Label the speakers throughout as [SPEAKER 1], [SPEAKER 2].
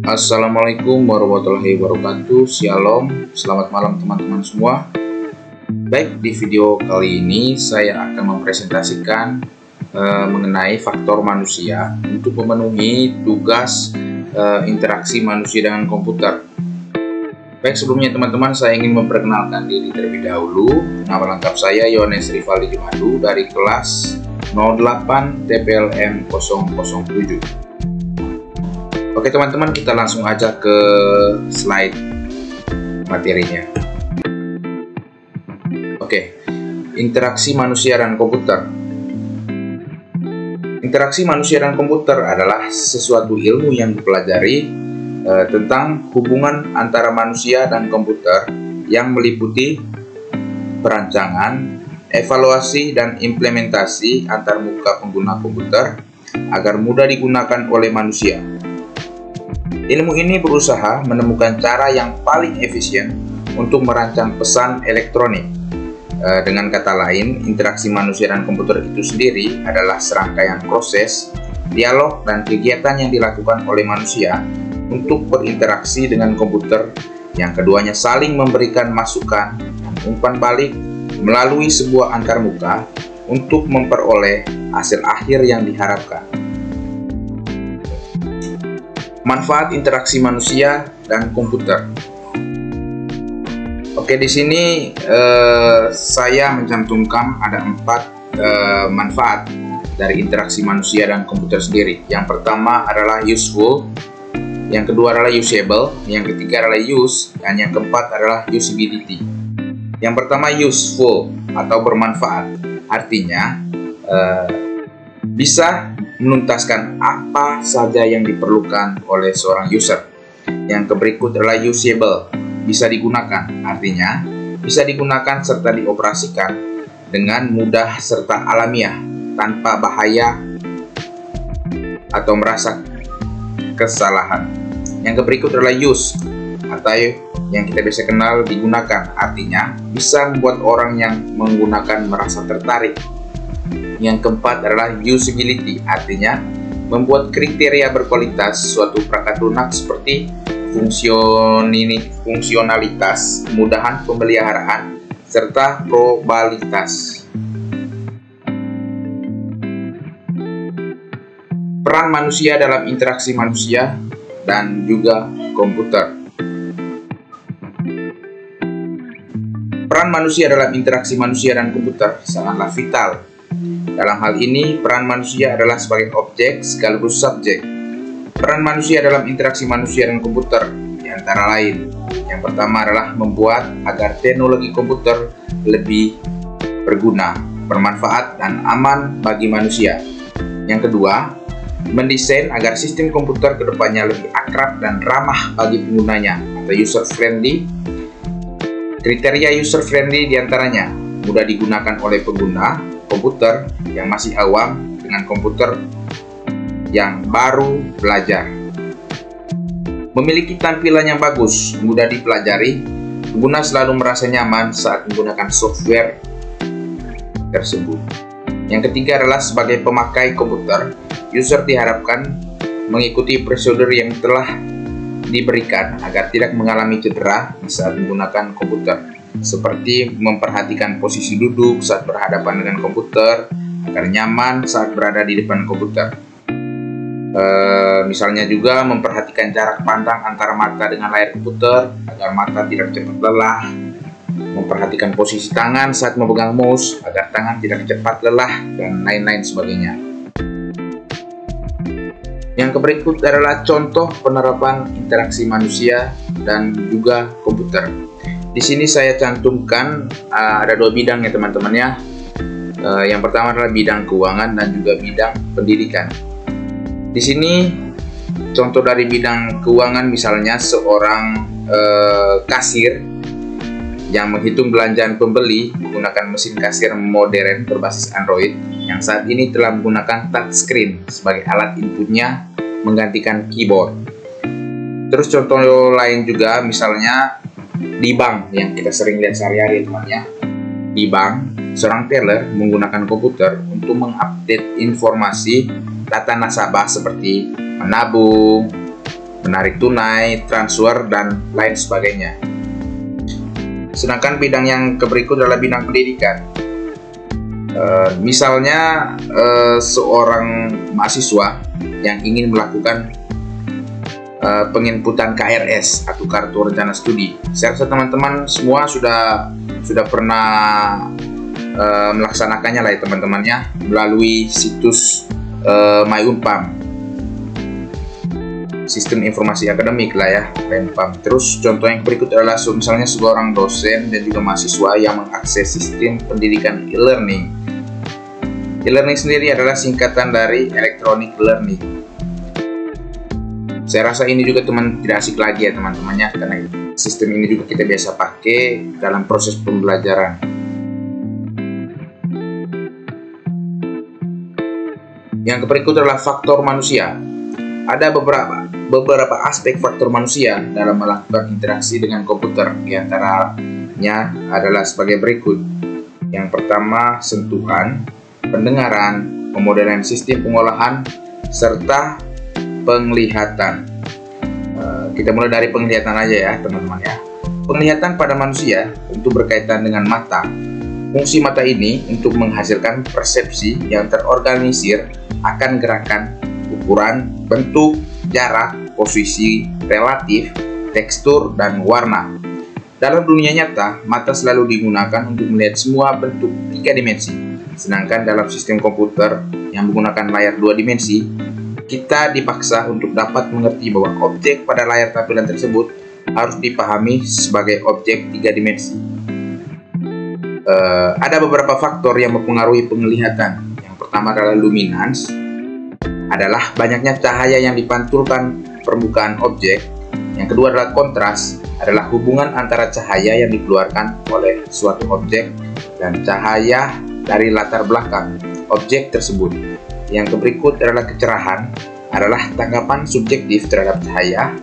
[SPEAKER 1] Assalamualaikum warahmatullahi wabarakatuh. Shalom, selamat malam teman-teman semua. Baik, di video kali ini saya akan mempresentasikan mengenai faktor manusia untuk memenuhi tugas interaksi manusia dengan komputer. Baik, sebelumnya teman-teman saya ingin memperkenalkan diri terlebih dahulu. Nama lengkap saya Yohanes Rivaldi Jumadu dari kelas 08 TPLM 007. Oke teman-teman, kita langsung aja ke slide materinya. Oke, interaksi manusia dan komputer. Interaksi manusia dan komputer adalah sesuatu ilmu yang dipelajari tentang hubungan antara manusia dan komputer yang meliputi perancangan, evaluasi, dan implementasi antarmuka pengguna komputer agar mudah digunakan oleh manusia. Ilmu ini berusaha menemukan cara yang paling efisien untuk merancang pesan elektronik. Dengan kata lain, interaksi manusia dan komputer itu sendiri adalah serangkaian proses, dialog, dan kegiatan yang dilakukan oleh manusia untuk berinteraksi dengan komputer yang keduanya saling memberikan masukan dan umpan balik melalui sebuah antarmuka untuk memperoleh hasil akhir yang diharapkan. Manfaat interaksi manusia dan komputer. Oke, di sini saya mencantumkan ada 4 manfaat dari interaksi manusia dan komputer sendiri. Yang pertama adalah useful, yang kedua adalah usable, yang ketiga adalah use, dan yang keempat adalah usability. Yang pertama useful atau bermanfaat, artinya bisa menuntaskan apa saja yang diperlukan oleh seorang user. Yang berikut adalah usable, bisa digunakan, artinya bisa digunakan serta dioperasikan dengan mudah serta alamiah tanpa bahaya atau merasa kesalahan. Yang berikut adalah use atau yang kita biasa kenal digunakan, artinya bisa membuat orang yang menggunakan merasa tertarik. Yang keempat adalah usability, artinya membuat kriteria berkualitas suatu perangkat lunak seperti fungsionalitas, kemudahan pemeliharaan, serta probabilitas. Peran manusia dalam interaksi manusia dan juga komputer. Peran manusia dalam interaksi manusia dan komputer sangatlah vital. Dalam hal ini, peran manusia adalah sebagai objek sekaligus subjek. Peran manusia dalam interaksi manusia dan komputer antara lain. Yang pertama adalah membuat agar teknologi komputer lebih berguna, bermanfaat, dan aman bagi manusia. Yang kedua, mendesain agar sistem komputer kedepannya lebih akrab dan ramah bagi penggunanya atau user-friendly. Kriteria user-friendly diantaranya mudah digunakan oleh pengguna komputer yang masih awam dengan komputer yang baru belajar. Memiliki tampilan yang bagus, mudah dipelajari, pengguna selalu merasa nyaman saat menggunakan software tersebut. Yang ketiga adalah sebagai pemakai komputer, user diharapkan mengikuti prosedur yang telah diberikan agar tidak mengalami cedera saat menggunakan komputer, seperti memperhatikan posisi duduk saat berhadapan dengan komputer agar nyaman saat berada di depan komputer. Misalnya juga memperhatikan jarak pandang antara mata dengan layar komputer agar mata tidak cepat lelah, memperhatikan posisi tangan saat memegang mouse agar tangan tidak cepat lelah, dan lain-lain sebagainya. Yang berikut adalah contoh penerapan interaksi manusia dan juga komputer. Di sini saya cantumkan ada 2 bidang ya teman-teman ya. Yang pertama adalah bidang keuangan dan juga bidang pendidikan. Di sini contoh dari bidang keuangan, misalnya seorang kasir yang menghitung belanjaan pembeli menggunakan mesin kasir modern berbasis Android yang saat ini telah menggunakan touchscreen sebagai alat inputnya menggantikan keyboard. Terus contoh lain juga misalnya di bank yang kita sering lihat sehari-hari teman-teman ya. Di bank, seorang teller menggunakan komputer untuk mengupdate informasi data nasabah seperti menabung, menarik tunai, transfer, dan lain sebagainya. Sedangkan bidang yang berikut adalah bidang pendidikan. Misalnya seorang mahasiswa yang ingin melakukan penginputan KRS atau kartu rencana studi. Saya rasa teman-teman semua sudah pernah melaksanakannya lah ya teman-temannya, melalui situs MyUnpam, sistem informasi akademik lah ya, MyUnpam. Terus contoh yang berikut adalah misalnya seorang dosen dan juga mahasiswa yang mengakses sistem pendidikan e-learning. E-learning sendiri adalah singkatan dari electronic learning. Saya rasa ini juga tidak asik lagi ya teman-temannya, karena sistem ini juga kita biasa pakai dalam proses pembelajaran. Yang berikut adalah faktor manusia. Ada beberapa aspek faktor manusia dalam melakukan interaksi dengan komputer. Di antaranya adalah sebagai berikut. Yang pertama, sentuhan, pendengaran, pemodelan sistem pengolahan, serta penglihatan. Kita mulai dari penglihatan aja ya teman-teman ya. Penglihatan pada manusia tentu berkaitan dengan mata. Fungsi mata ini untuk menghasilkan persepsi yang terorganisir akan gerakan, ukuran, bentuk, jarak, posisi, relatif, tekstur, dan warna. Dalam dunia nyata, mata selalu digunakan untuk melihat semua bentuk 3 dimensi. Sedangkan dalam sistem komputer yang menggunakan layar 2 dimensi, kita dipaksa untuk dapat mengerti bahwa objek pada layar tampilan tersebut harus dipahami sebagai objek 3 dimensi. Ada beberapa faktor yang mempengaruhi penglihatan. Yang pertama adalah luminance, adalah banyaknya cahaya yang dipantulkan permukaan objek. Yang kedua adalah kontras, adalah hubungan antara cahaya yang dikeluarkan oleh suatu objek dan cahaya dari latar belakang objek tersebut. Yang berikut adalah kecerahan, adalah tanggapan subjektif terhadap cahaya.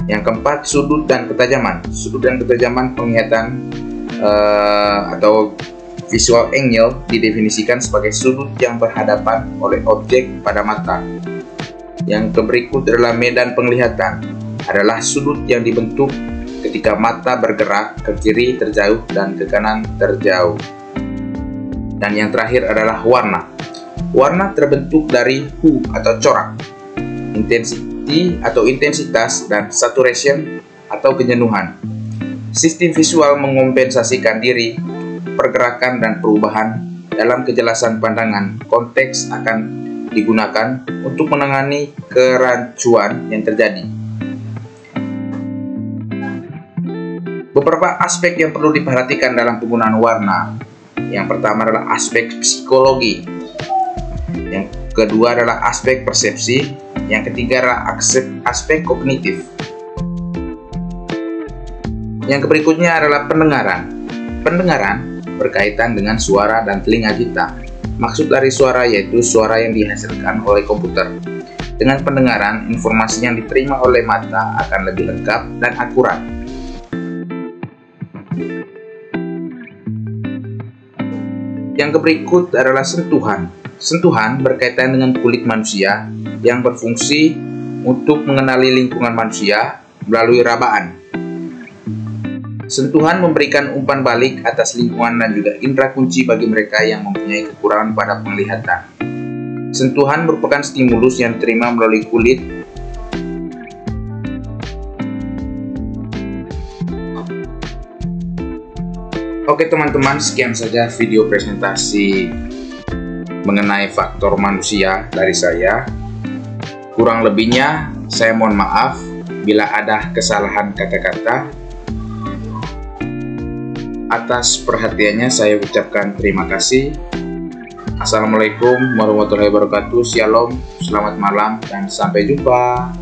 [SPEAKER 1] Yang keempat, sudut dan ketajaman. Sudut dan ketajaman penglihatan atau visual angle didefinisikan sebagai sudut yang berhadapan oleh objek pada mata. Yang berikut adalah medan penglihatan, adalah sudut yang dibentuk ketika mata bergerak ke kiri terjauh dan ke kanan terjauh. Dan yang terakhir adalah warna. Warna terbentuk dari hue atau corak, intensity atau intensitas, dan saturation atau kejenuhan. Sistem visual mengompensasikan diri, pergerakan, dan perubahan dalam kejelasan pandangan. Konteks akan digunakan untuk menangani kerancuan yang terjadi. Beberapa aspek yang perlu diperhatikan dalam penggunaan warna. Yang pertama adalah aspek psikologi. Yang kedua adalah aspek persepsi. Yang ketiga adalah aspek kognitif. Yang berikutnya adalah pendengaran. Pendengaran berkaitan dengan suara dan telinga kita. Maksud dari suara yaitu suara yang dihasilkan oleh komputer. Dengan pendengaran, informasi yang diterima oleh mata akan lebih lengkap dan akurat. Yang berikut adalah sentuhan. Sentuhan berkaitan dengan kulit manusia yang berfungsi untuk mengenali lingkungan manusia melalui rabaan. Sentuhan memberikan umpan balik atas lingkungan dan juga indera kunci bagi mereka yang mempunyai kekurangan pada penglihatan. Sentuhan merupakan stimulus yang diterima melalui kulit. Oke teman-teman, sekian saja video presentasi mengenai faktor manusia dari saya. Kurang lebihnya saya mohon maaf bila ada kesalahan kata-kata. Atas perhatiannya saya ucapkan terima kasih. Assalamualaikum warahmatullahi wabarakatuh. Shalom, selamat malam, dan sampai jumpa.